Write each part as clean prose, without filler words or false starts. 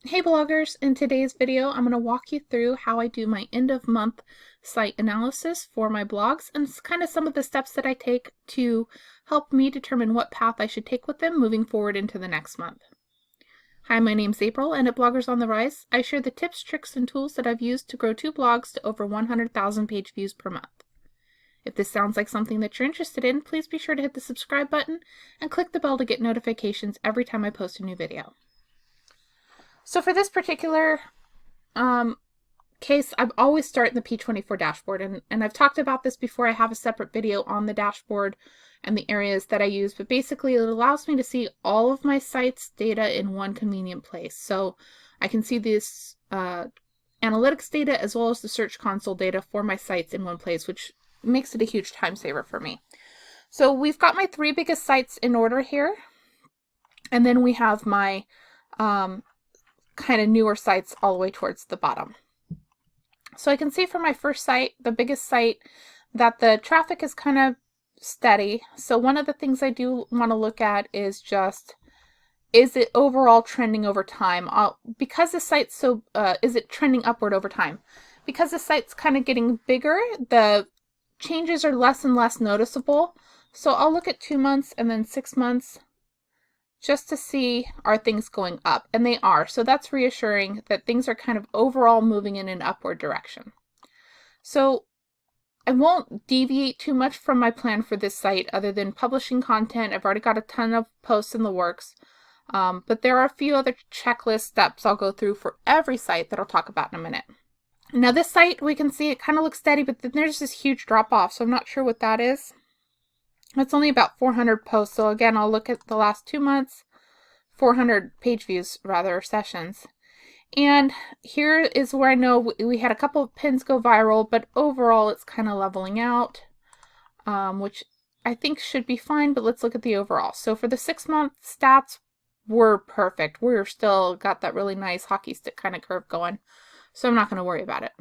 Hey bloggers, in today's video I'm going to walk you through how I do my end of month site analysis for my blogs and kind of some of the steps that I take to help me determine what path I should take with them moving forward into the next month. Hi, my name's April, and at Bloggers on the Rise I share the tips, tricks, and tools that I've used to grow 2 blogs to over 100,000 page views per month. If this sounds like something that you're interested in, please be sure to hit the subscribe button and click the bell to get notifications every time I post a new video. So for this particular case, I always start in the P24 dashboard, and I've talked about this before. I have a separate video on the dashboard and the areas that I use, but basically it allows me to see all of my site's data in one convenient place. So I can see this analytics data as well as the Search Console data for my sites in one place, which makes it a huge time saver for me. So we've got my 3 biggest sites in order here, and then we have my kind of newer sites all the way towards the bottom. So I can see for my first site, the biggest site, that the traffic is kind of steady. So one of the things I do want to look at is just, is it overall trending over time? Because the site's so, is it trending upward over time? Because the site's kind of getting bigger, the changes are less and less noticeable. So I'll look at 2 months and then 6 months just to see, are things going up? And they are. So that's reassuring that things are kind of overall moving in an upward direction. So I won't deviate too much from my plan for this site other than publishing content. I've already got a ton of posts in the works. But there are a few other checklist steps I'll go through for every site that I'll talk about in a minute. Now this site, we can see it kind of looks steady, but then there's this huge drop off. So I'm not sure what that is. It's only about 400 posts. So again, I'll look at the last 2 months, 400 page views rather, sessions. And here is where I know we had a couple of pins go viral, but overall it's kind of leveling out, which I think should be fine, but let's look at the overall. So for the 6-month stats, we're perfect. We're still got that really nice hockey stick kind of curve going. So I'm not going to worry about it.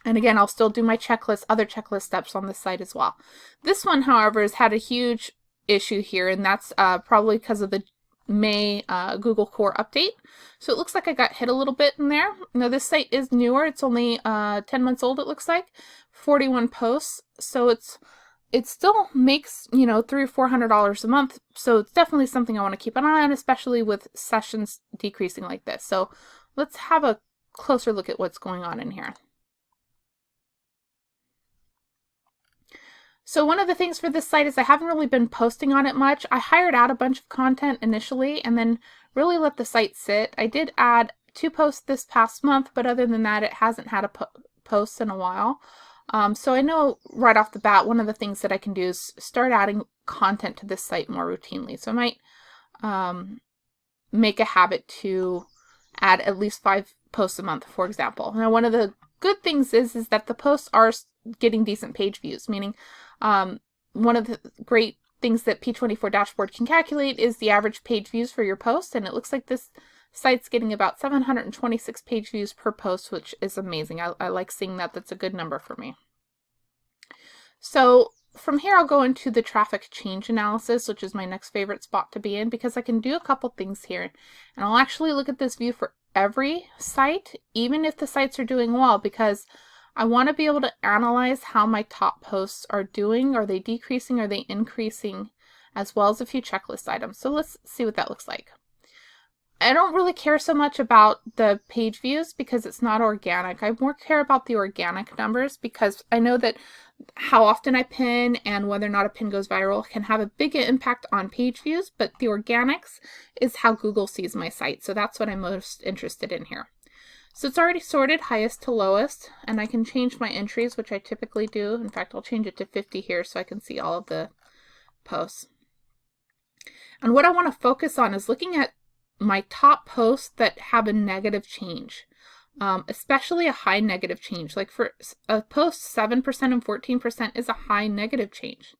And again, I'll still do my checklist, other checklist steps on this site as well. This one, however, has had a huge issue here, and that's probably because of the May Google Core update. So it looks like I got hit a little bit in there. Now this site is newer. It's only 10 months old, it looks like. 41 posts. So it still makes, you know, $300 or $400 a month. So it's definitely something I want to keep an eye on, especially with sessions decreasing like this. So let's have a closer look at what's going on in here. So one of the things for this site is I haven't really been posting on it much. I hired out a bunch of content initially and then really let the site sit. I did add 2 posts this past month, but other than that, it hasn't had a post in a while. So I know right off the bat, one of the things that I can do is start adding content to this site more routinely. So I might make a habit to add at least 5 posts a month, for example. Now, one of the good things is that the posts are getting decent page views, meaning one of the great things that P24 dashboard can calculate is the average page views for your post, and it looks like this site's getting about 726 page views per post, which is amazing. I like seeing that. That's a good number for me. So from here, I'll go into the traffic change analysis, which is my next favorite spot to be in, because I can do a couple things here. And I'll actually look at this view for every site, even if the sites are doing well, because I want to be able to analyze how my top posts are doing. Are they decreasing? Are they increasing? As well as a few checklist items. So let's see what that looks like. I don't really care so much about the page views because it's not organic. I more care about the organic numbers because I know that how often I pin and whether or not a pin goes viral can have a big impact on page views, but the organics is how Google sees my site. So that's what I'm most interested in here. So it's already sorted highest to lowest, and I can change my entries, which I typically do. In fact, I'll change it to 50 here so I can see all of the posts. And what I want to focus on is looking at my top posts that have a negative change, especially a high negative change. Like for a post, 7% and 14% is a high negative change.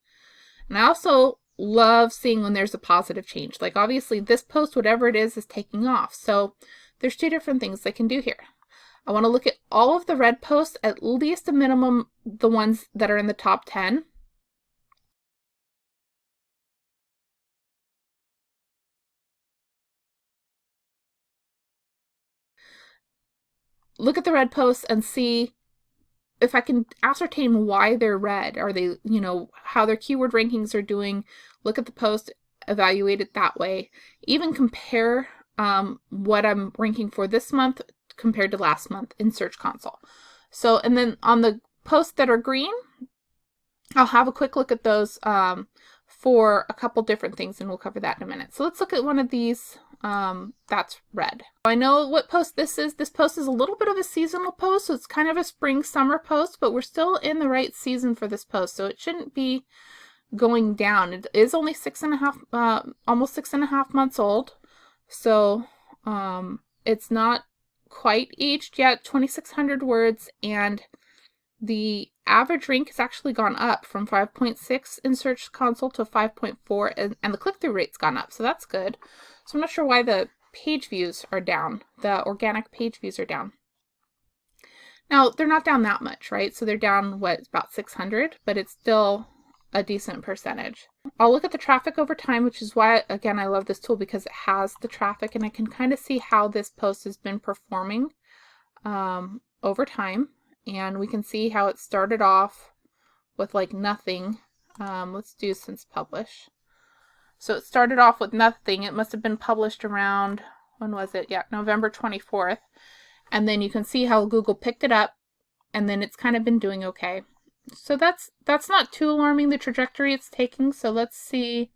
And I also love seeing when there's a positive change. Like obviously this post, whatever it is taking off. So there's 2 different things they can do here. I want to look at all of the red posts, at least a minimum the ones that are in the top 10. look at the red posts and see if I can ascertain why they're red. Are they, you know, how their keyword rankings are doing? Look at the post, evaluate it that way. Even compare what I'm ranking for this month compared to last month in Search Console. So, and then on the posts that are green, I'll have a quick look at those for a couple different things, and we'll cover that in a minute. So let's look at one of these that's red. I know what post this is. This post is a little bit of a seasonal post, so it's kind of a spring-summer post, but we're still in the right season for this post, so it shouldn't be going down. It is only almost 6.5 months old, so it's not quite aged yet. 2,600 words, and the average rank has actually gone up from 5.6 in Search Console to 5.4, and the click-through rate's gone up, so that's good. So I'm not sure why the page views are down. The organic page views are down. Now, they're not down that much, right? So they're down, what, about 600, but it's still a decent percentage. I'll look at the traffic over time, which is why, again, I love this tool, because it has the traffic, and I can kind of see how this post has been performing over time. And we can see how it started off with like nothing. Let's do since publish. So it started off with nothing. It must have been published around, when was it? Yeah, November 24th. And then you can see how Google picked it up, and then it's kind of been doing okay. So that's not too alarming, the trajectory it's taking. So let's see.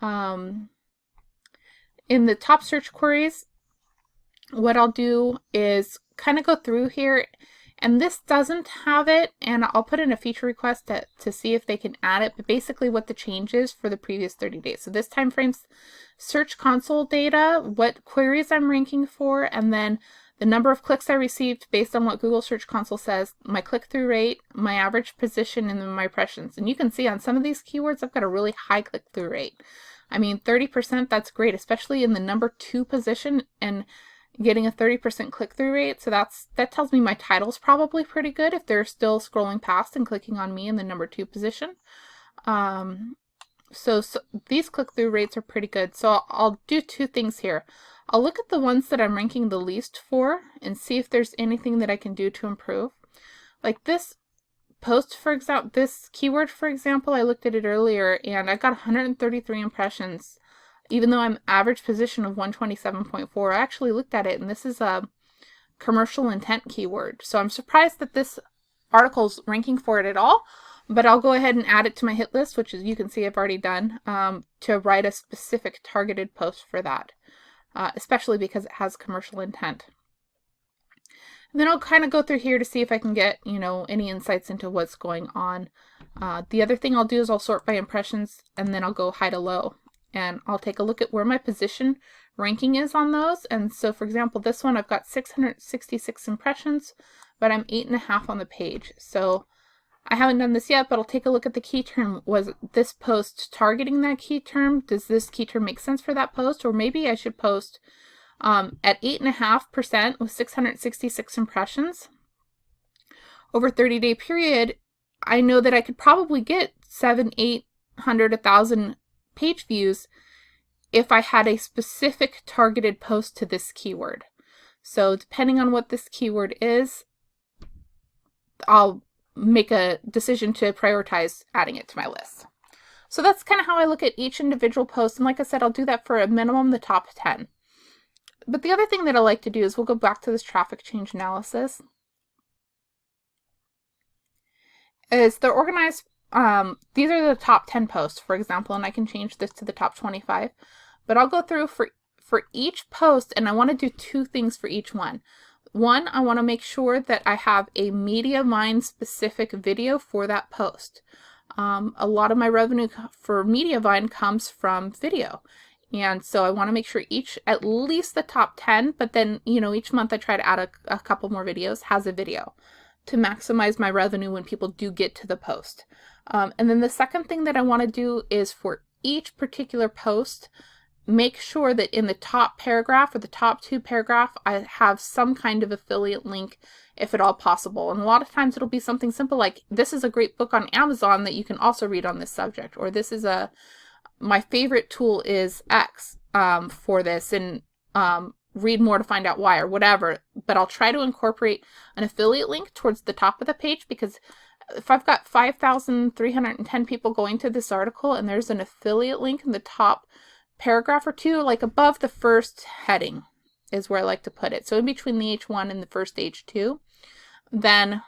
In the top search queries, what I'll do is kind of go through here. And this doesn't have it, and I'll put in a feature request to see if they can add it, but basically what the change is for the previous 30 days. So this time frame's Search Console data, what queries I'm ranking for, and then the number of clicks I received based on what Google Search Console says, my click-through rate, my average position, and then my impressions. And you can see on some of these keywords, I've got a really high click-through rate. I mean, 30%, that's great, especially in the number 2 position, and getting a 30% click-through rate. So that tells me my title's probably pretty good if they're still scrolling past and clicking on me in the number 2 position. So these click-through rates are pretty good. So I'll do 2 things here. I'll look at the ones that I'm ranking the least for and see if there's anything that I can do to improve. Like this post, for example, this keyword, for example, I looked at it earlier and I got 133 impressions. Even though I'm average position of 127.4, I actually looked at it, and this is a commercial intent keyword. So I'm surprised that this article's ranking for it at all, but I'll go ahead and add it to my hit list, which is, you can see I've already done, to write a specific targeted post for that, especially because it has commercial intent. And then I'll kind of go through here to see if I can get, you know, any insights into what's going on. The other thing I'll do is I'll sort by impressions, and then I'll go high to low. And I'll take a look at where my position ranking is on those. And so, for example, this one, I've got 666 impressions, but I'm 8.5 on the page. So I haven't done this yet, but I'll take a look at the key term. Was this post targeting that key term? Does this key term make sense for that post? Or maybe I should post at 8.5% with 666 impressions. Over a 30-day period, I know that I could probably get 700, 800, 1,000 page views if I had a specific targeted post to this keyword. So depending on what this keyword is, I'll make a decision to prioritize adding it to my list. So that's kind of how I look at each individual post. And like I said, I'll do that for a minimum the top 10. But the other thing that I like to do is we'll go back to this traffic change analysis. Is they're organized. These are the top 10 posts, for example, and I can change this to the top 25. But I'll go through for each post, and I want to do 2 things for each one. One, I want to make sure that I have a Mediavine specific video for that post. A lot of my revenue for Mediavine comes from video. And so I want to make sure at least the top 10, but then, you know, each month I try to add a couple more videos, has a video to maximize my revenue when people do get to the post. And then the second thing that I want to do is for each particular post, make sure that in the top paragraph or the top 2 paragraph, I have some kind of affiliate link if at all possible. And a lot of times it'll be something simple like, this is a great book on Amazon that you can also read on this subject, or this is my favorite tool is X for this, and read more to find out why, or whatever. but I'll try to incorporate an affiliate link towards the top of the page, because if I've got 5,310 people going to this article and there's an affiliate link in the top paragraph or two, like above the first heading is where I like to put it. So in between the H1 and the first H2, then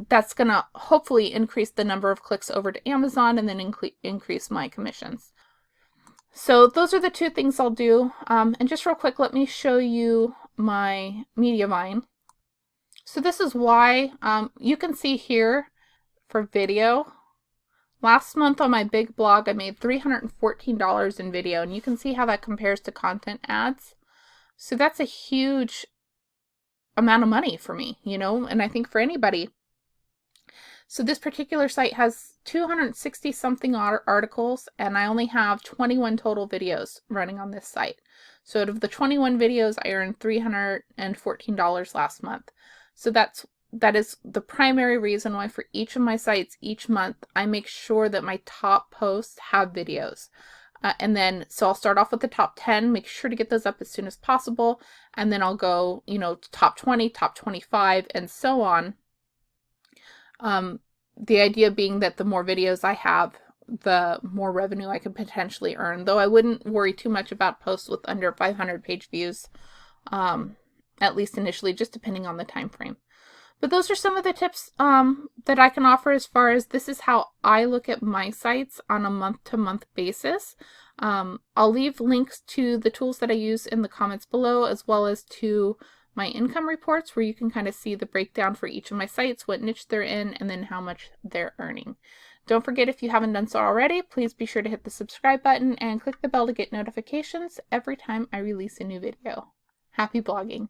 that's going to hopefully increase the number of clicks over to Amazon and then increase my commissions. So those are the two things I'll do. And just real quick, let me show you my Mediavine. So this is why you can see here for video. Last month on my big blog, I made $314 in video, and you can see how that compares to content ads. So that's a huge amount of money for me, you know, and I think for anybody. So this particular site has 260 something articles, and I only have 21 total videos running on this site. So out of the 21 videos, I earned $314 last month. So that is the primary reason why for each of my sites each month, I make sure that my top posts have videos. And then, so I'll start off with the top 10, make sure to get those up as soon as possible. And then I'll go, you know, top 20, top 25, and so on. The idea being that the more videos I have, the more revenue I could potentially earn, though I wouldn't worry too much about posts with under 500 page views, at least initially, just depending on the time frame. But those are some of the tips that I can offer as far as this is how I look at my sites on a month-to-month basis. I'll leave links to the tools that I use in the comments below, as well as to my income reports, where you can kind of see the breakdown for each of my sites, what niche they're in, and then how much they're earning. Don't forget, if you haven't done so already, please be sure to hit the subscribe button and click the bell to get notifications every time I release a new video. Happy blogging!